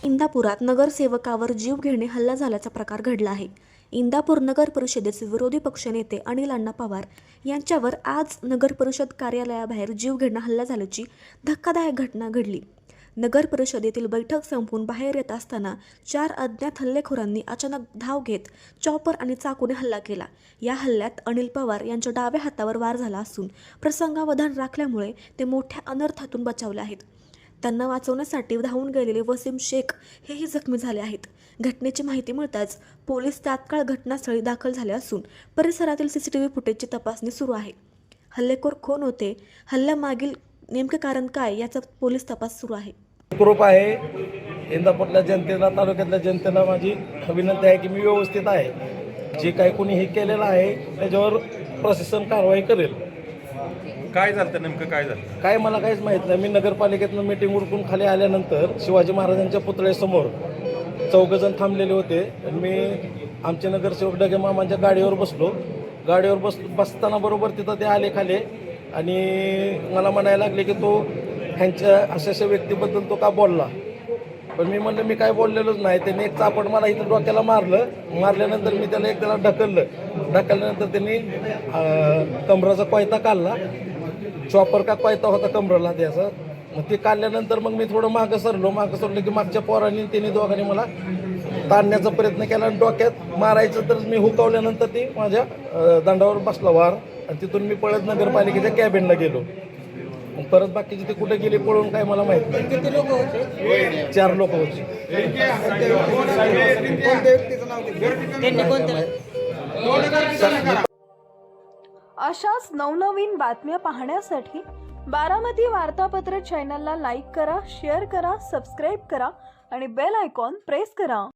इंदापुरात नगरसेवकावर जीवघेणे हल्ला झाल्याचा प्रकार घडला आहे. इंदापूर नगर परिषदेचे विरोधी पक्षनेते अनिल अण्णा पवार यांच्यावर आज नगर परिषद कार्यालयाबाहेर जीवघेणा हल्ला झाल्याची धक्कादायक घटना घडली. नगर परिषदेतील बैठक संपवून बाहेर येत असताना 4 अज्ञात हल्लेखोरांनी अचानक धाव घेत चॉपर आणि चाकूने हल्ला केला. या हल्ल्यात अनिल पवार यांच्या डाव्या हातावर वार झाला असून प्रसंगावधान राखल्यामुळे ते मोठ्या अनर्थातून बचावले आहेत. त्यांना वाचवण्यासाठी धावून गेलेले वसीम शेख हेही जखमी झाले आहेत. घटनेची माहिती मिळताच पोलीस तात्काळ घटनास्थळी दाखल झाले असून परिसरातील सीसीटीव्ही फुटेजची तपासणी सुरू आहे. हल्लेखोर कोण होते, हल्ल्यामागील नेमके कारण काय याचा पोलीस तपास सुरू आहे. ग्रुप आहे इंदापूरच्या जनतेला, तालुक्यातल्या जनतेला माझी विनंती आहे की मी व्यवस्थित आहे. जे काही कोणी हे केलेलं आहे त्याच्यावर प्रशासन कारवाई करेल. काय झालं नेमकं, काय झालं काय मला काहीच माहीत नाही. मी नगरपालिकेतनं मीटिंग उरकून खाली आल्यानंतर शिवाजी महाराजांच्या पुतळ्यासमोर 4 जण थांबलेले होते. मी आमचे नगरसेवक डगे मामांच्या गाडीवर बसलो. गाडीवर बसताना बरोबर तिथं ते आले खाली आणि मला म्हणायला लागले की तो ह्यांच्या अशा व्यक्तीबद्दल तो का बोलला. पण मी म्हणलं मी काय बोललेलोच नाही. त्यांनी एक चापट मला इथं डोक्याला मारल्यानंतर मी त्याला एक ढकलल्यानंतर त्यांनी कमराचा कोयता काढला. चॉपर का कोयता होता कमराला त्याचा. मग ते काढल्यानंतर मग मी थोडं मागं सरलो की मागच्या पोरांनी त्यांनी दोघांनी मला ताणण्याचा प्रयत्न केला आणि डोक्यात मारायचं तर मी हुकवल्यानंतर ती माझ्या दंडावर बसला वार आणि तिथून मी पळत नगरपालिकेच्या कॅबिनला गेलो. परत बाकीचे ते कुठे गेले पळून काय मला माहित नाही. किती लोक होते? 4 लोक होते. अशाच नवनवीन बातम्या पाहण्यासाठी बारामती वार्तापत्र चॅनलला लाईक करा, शेअर करा, सबस्क्राईब करा आणि बेल आयकॉन प्रेस करा.